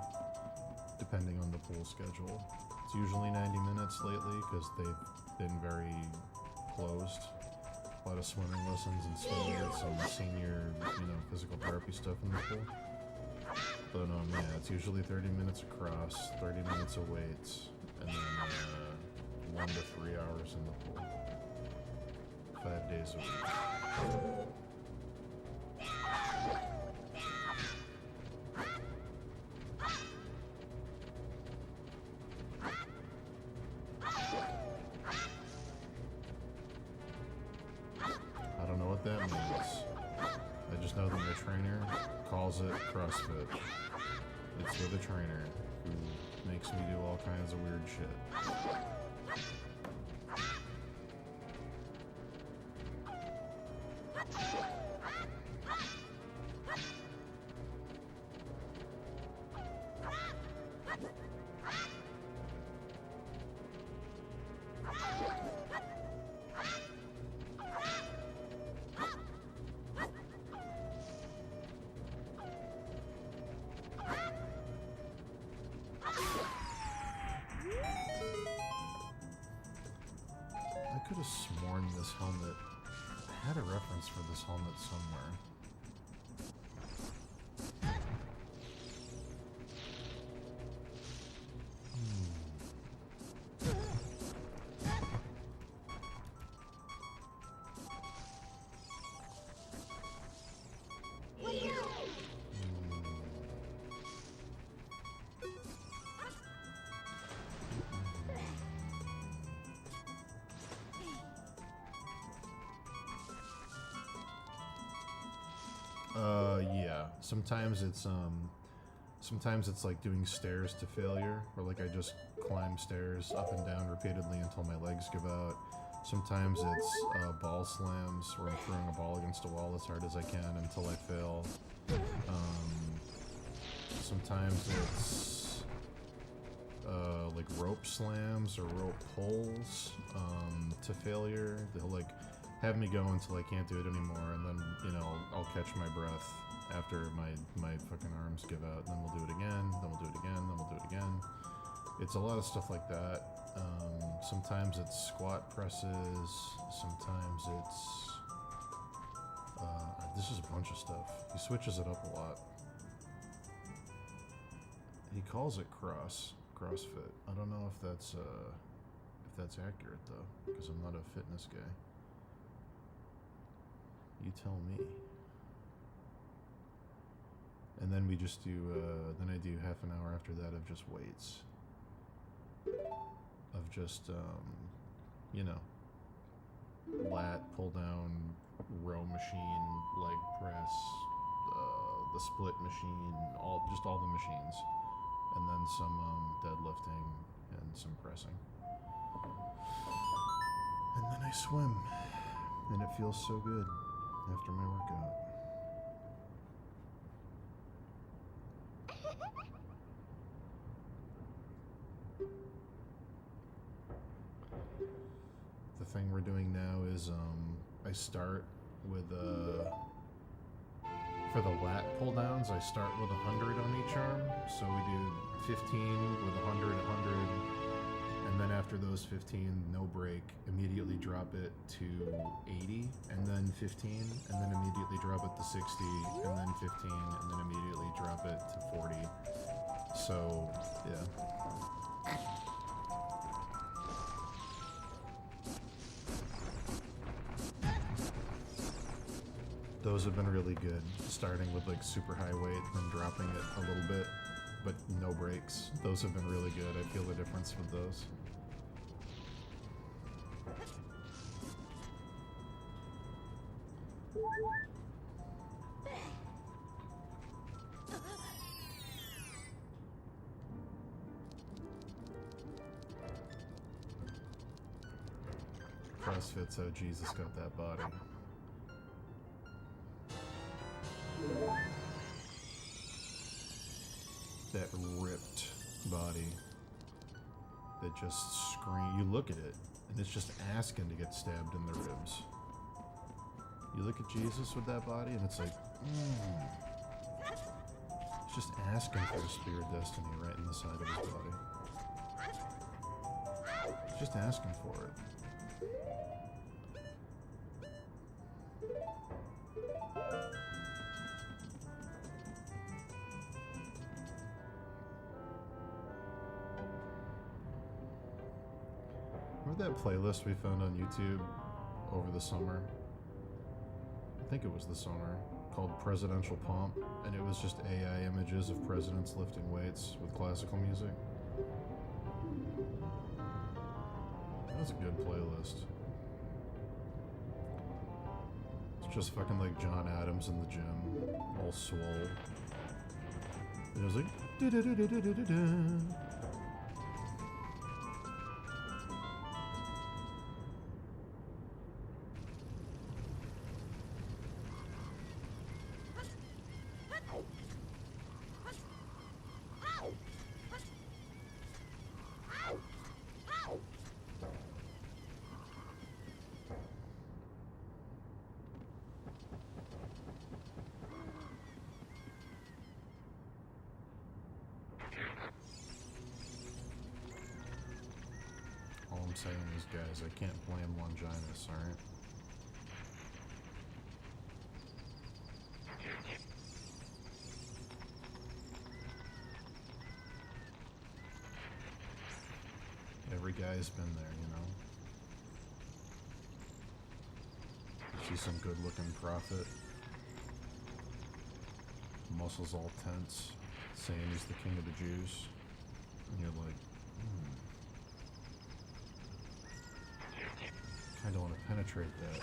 depending on the pool schedule. It's usually 90 minutes lately because they've been very closed. A lot of swimming lessons and swimming with some senior, physical therapy stuff in the pool. But yeah, it's usually 30 minutes across, 30 minutes of weights, and then 1 to 3 hours in the pool. 5 days a week. I don't know what that means. I just know that my trainer calls it CrossFit. It's with a trainer who makes me do all kinds of weird shit. I could have sworn this helmet had a reference for this helmet somewhere. Yeah. Sometimes it's like doing stairs to failure, where like I just climb stairs up and down repeatedly until my legs give out. Sometimes it's ball slams, where I'm throwing a ball against a wall as hard as I can until I fail. Sometimes it's like rope slams or rope pulls to failure. They'll like have me go until I can't do it anymore, and then, you know, I'll catch my breath after my fucking arms give out, and then we'll do it again, then we'll do it again, then we'll do it again. It's a lot of stuff like that. Sometimes it's squat presses, sometimes it's this is a bunch of stuff. He switches it up a lot. He calls it CrossFit. I don't know if that's accurate though, because I'm not a fitness guy. You tell me. And then we just do, then I do half an hour after that of just weights. Of just, you know, lat, pull down, row machine, leg press, the split machine, just all the machines. And then some deadlifting and some pressing. And then I swim. And it feels so good after my workout. The thing we're doing now is I start with for the lat pull downs, I start with 100 on each arm. So we do 15 with 100, 100, and then after those 15, no break, immediately drop it to 80, and then 15, and then immediately drop it to 60, and then 15, and then immediately drop it to 40. So, yeah. Those have been really good, starting with like super high weight, then dropping it a little bit, but no breaks. Those have been really good. I feel the difference with those. CrossFit's how Jesus got that body. That ripped body that just scream. You look at it and it's just asking to get stabbed in the ribs. You look at Jesus with that body and it's like, it's just asking for the spear of destiny right in the side of his body. It's just asking for it. Remember that playlist we found on YouTube over the summer? I think it was the summer, called Presidential Pomp, and it was just AI images of presidents lifting weights with classical music. That was a good playlist. It's just fucking like John Adams in the gym, all swole. And it was like, da-da-da-da-da-da-da. Saying these guys, I can't blame Longinus, alright? Every guy's been there, you know? You see some good looking prophet, muscles all tense, saying he's the king of the Jews, and you're like, I don't want to penetrate that.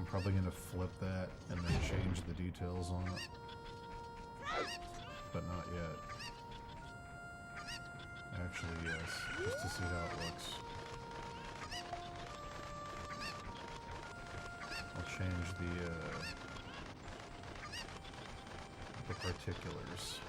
probably going to flip that and then change the details on it. But not yet. Actually, yes. Just to see how it looks. I'll change the particulars.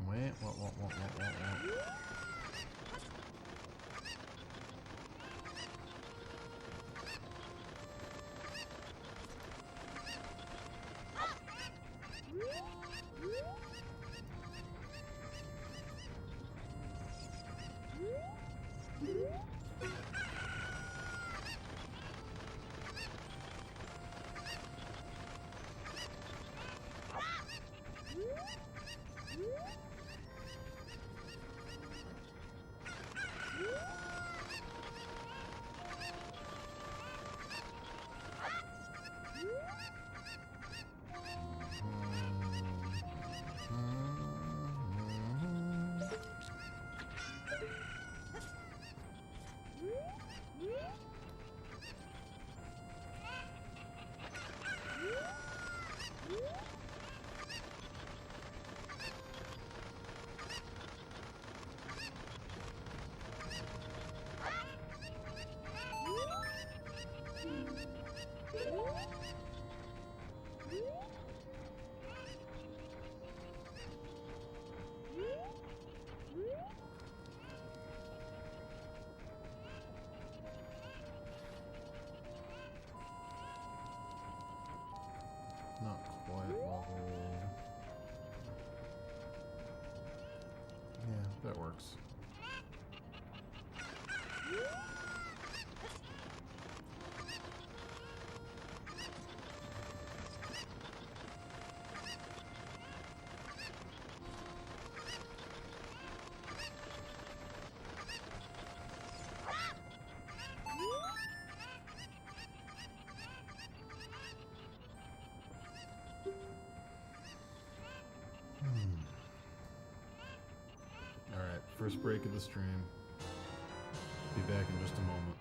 Wait, what? Not quite level. Yeah, that works. Alright, first break of the stream. Be back in just a moment.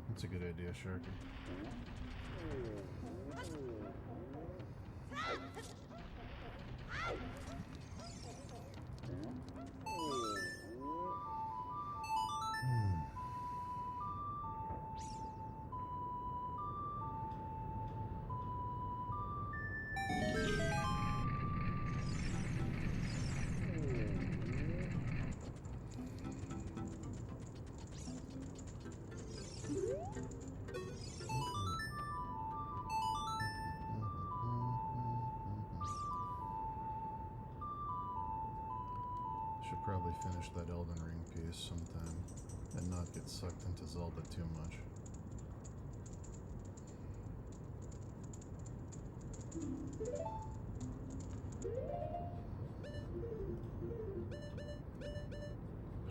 That's a good idea, Sharky. Should probably finish that Elden Ring piece sometime and not get sucked into Zelda too much.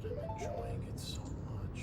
But I'm enjoying it so much.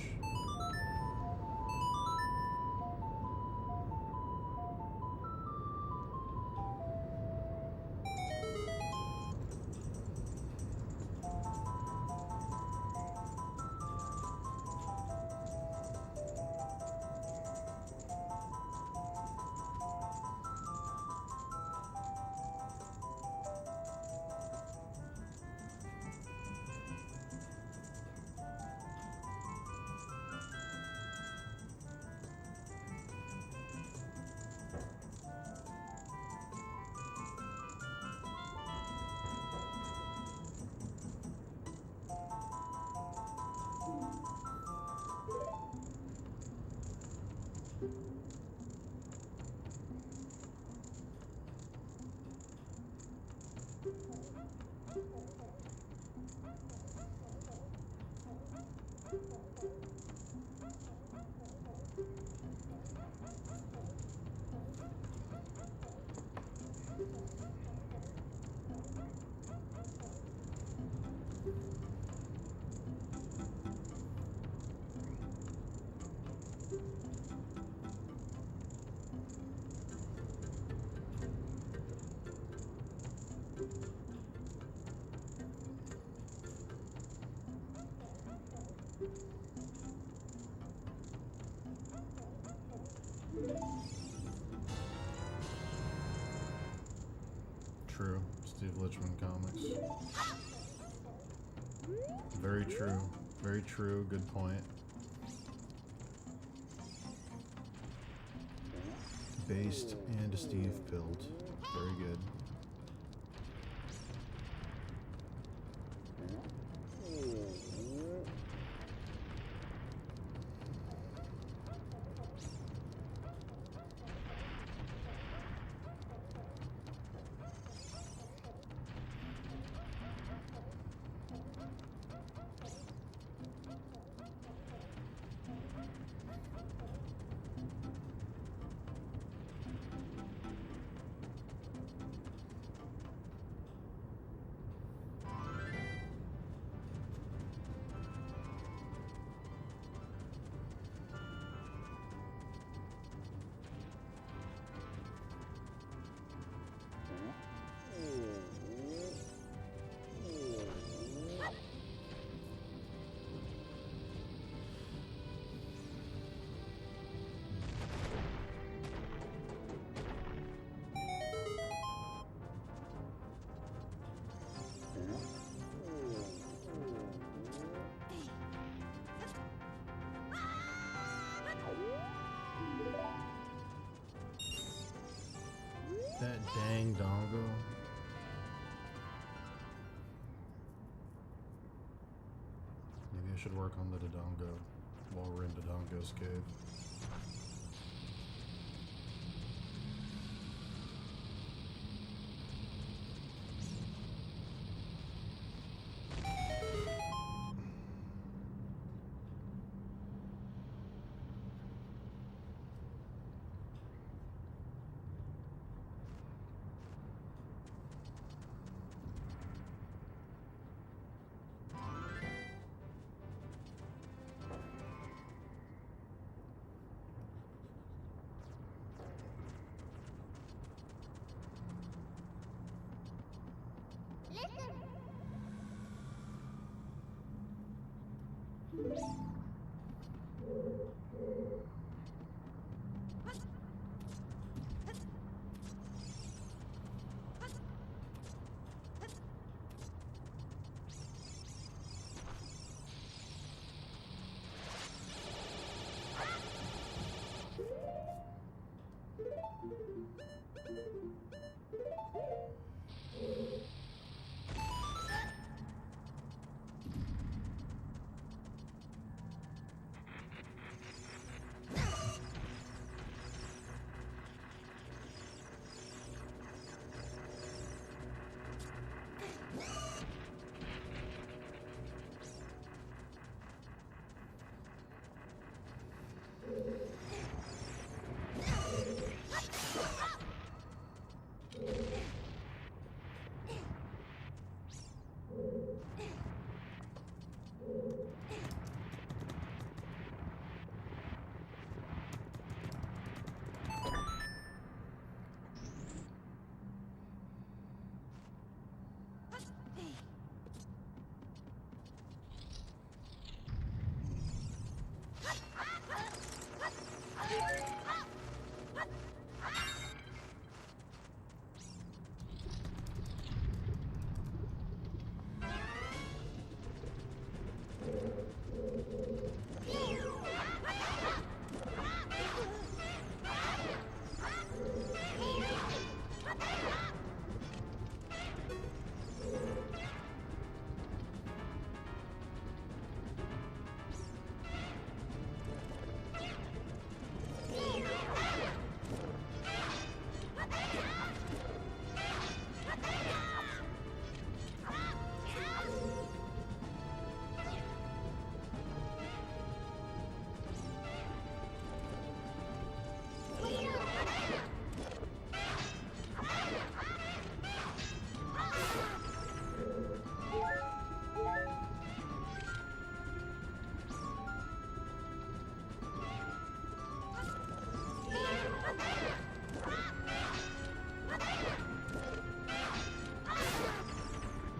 True. Steve Lichman comics. Very true. Very true. Good point. Based and Steve built. Very good. That dang dongo. Maybe I should work on the Dodongo while we're in Dodongo's cave.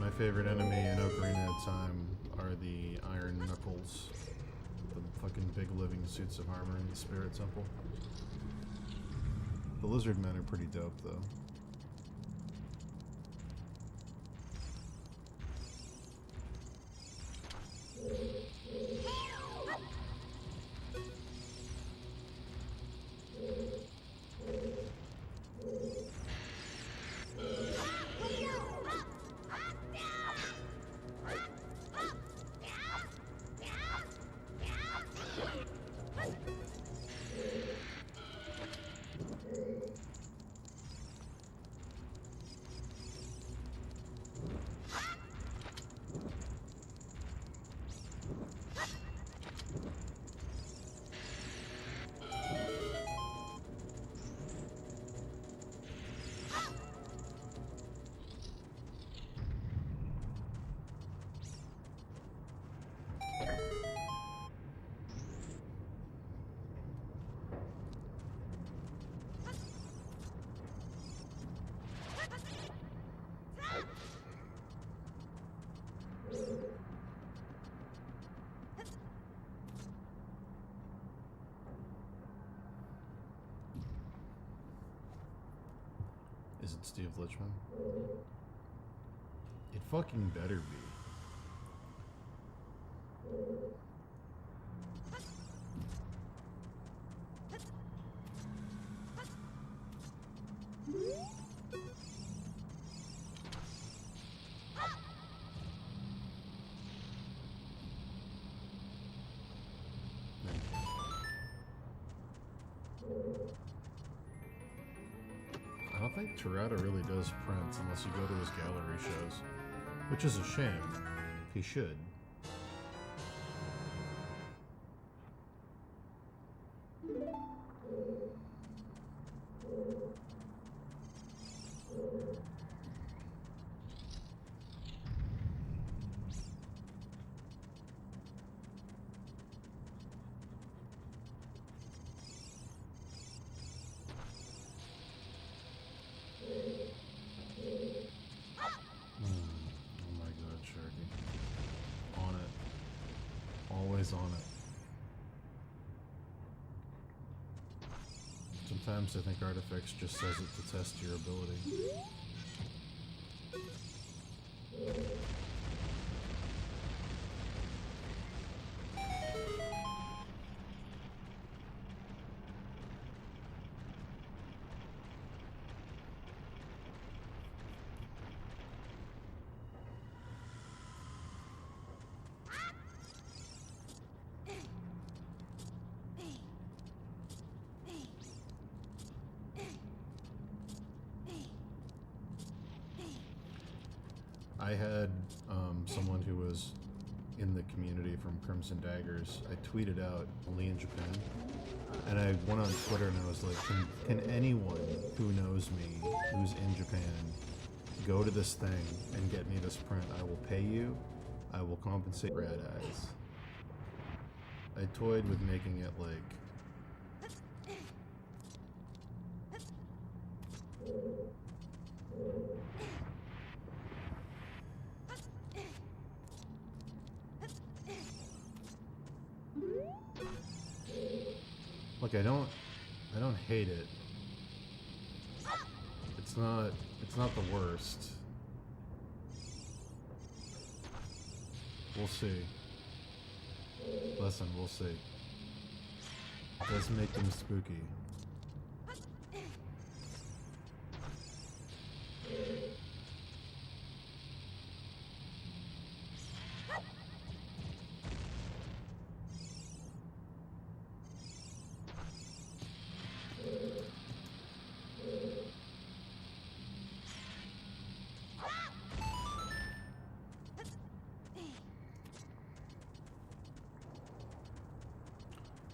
My favorite enemy in Ocarina of Time are the Iron Knuckles. The fucking big living suits of armor in the Spirit Temple. The lizard men are pretty dope though. Is it Steve Lichman? It fucking better be. I don't think Toretta really does print unless you go to his gallery shows, which is a shame. He should. Oh my god, Sharky. eyes on it. Sometimes I think Artifacts just says it to test your ability. I had someone who was in the community from Crimson Daggers. I tweeted out only in Japan, and I went on Twitter and I was like, can anyone who knows me who's in Japan go to this thing and get me this print? I will pay you. I will compensate Rad Eyes. I toyed with making it like I don't hate it. It's not the worst. We'll see. Listen, we'll see. It does make them spooky.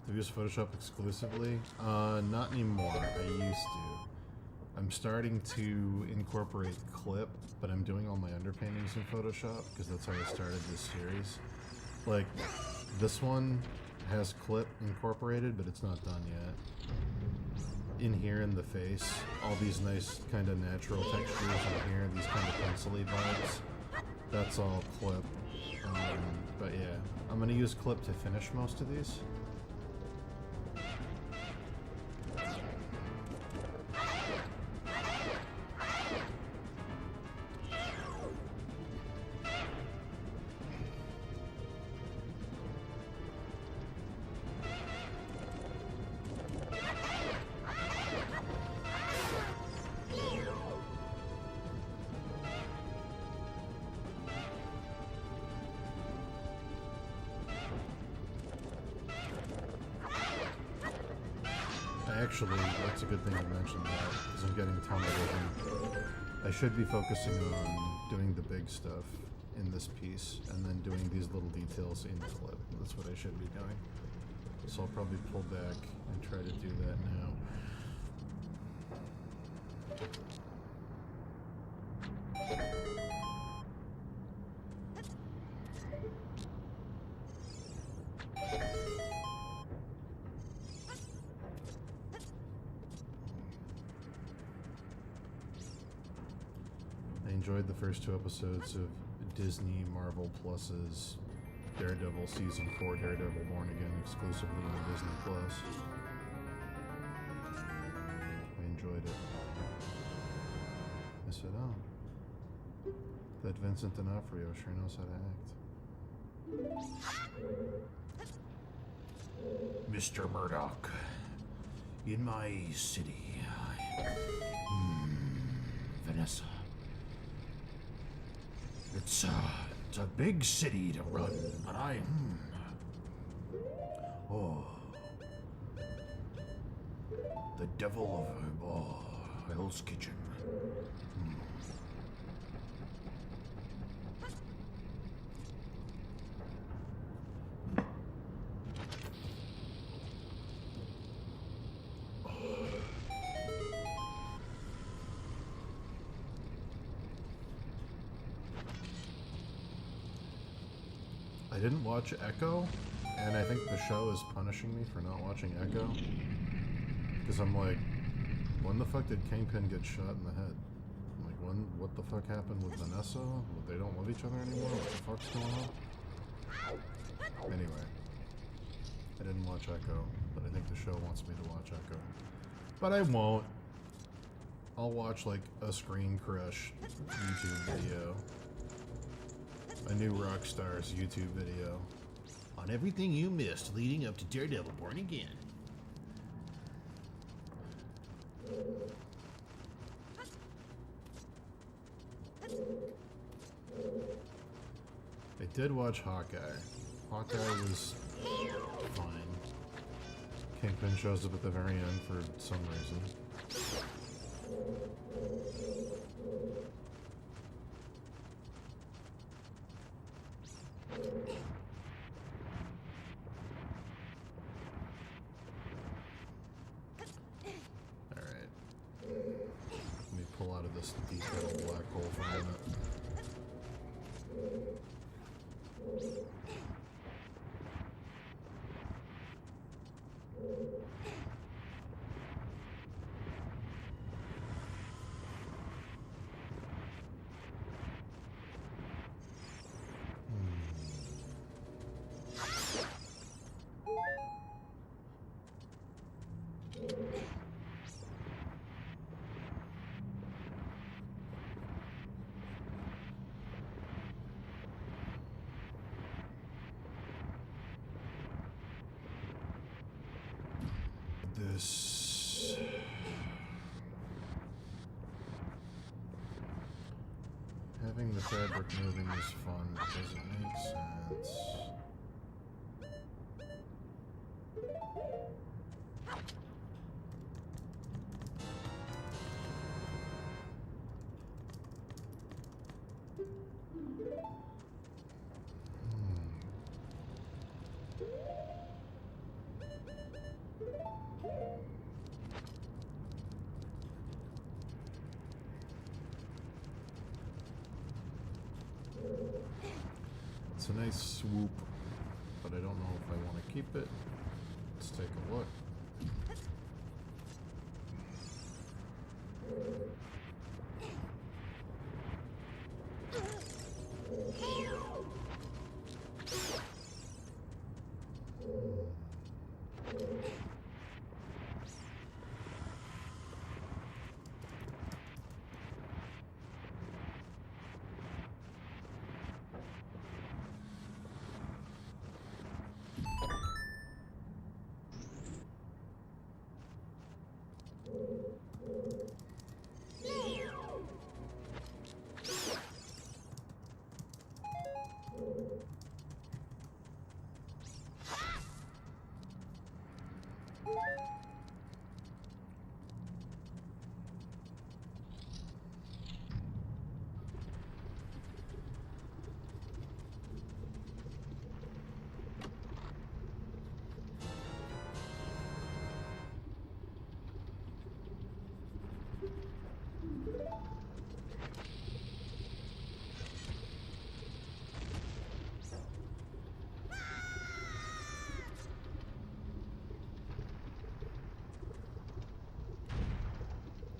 Do you use Photoshop exclusively? Not anymore. I used to. I'm starting to incorporate Clip, but I'm doing all my underpaintings in Photoshop because that's how I started this series. Like, this one has Clip incorporated, but it's not done yet. In here in the face, all these nice kind of natural textures in here, these kind of pencil-y vibes, that's all Clip. But yeah, I'm going to use Clip to finish most of these. Actually, that's a good thing you mentioned that, because I'm getting tunnel vision. I should be focusing on doing the big stuff in this piece, and then doing these little details in Clip. That's what I should be doing. So I'll probably pull back and try to do that now. I enjoyed the first 2 episodes of Disney Marvel Plus's Daredevil Season 4 Daredevil Born Again exclusively on Disney Plus. I enjoyed it. I said, oh, that Vincent D'Onofrio sure knows how to act. Mr. Murdoch, in my city, Vanessa. It's a big city to run, but oh, the devil of Hell's Kitchen. I didn't watch Echo, and I think the show is punishing me for not watching Echo. Because I'm like, when the fuck did Kingpin get shot in the head? I'm like, what the fuck happened with Vanessa? They don't love each other anymore? What the fuck's going on? Anyway, didn't watch Echo, but I think the show wants me to watch Echo. But I won't. I'll watch like a Screen Crush YouTube video. A new Rockstar's YouTube video. On everything you missed leading up to Daredevil Born Again. I did watch Hawkeye. Hawkeye was fine. Kingpin shows up at the very end for some reason. Alright. Let me pull out of this detailed black hole for a minute. This having the fabric moving is fun, but does it make sense? It's a nice swoop, but I don't know if I want to keep it. Let's take a look.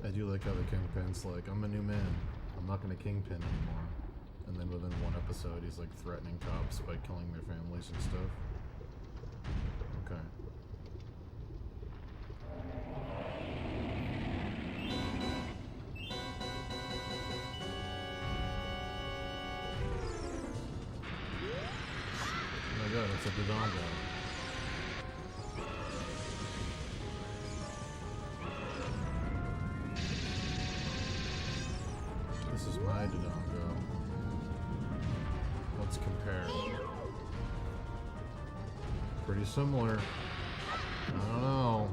I do like how the Kingpin's like, I'm a new man. I'm not gonna Kingpin anymore. And then within one episode, he's like threatening cops by killing their families and stuff. Okay. Oh my god, it's a Dodongo. This is my Dodongo. Let's compare. Pretty similar. I don't know.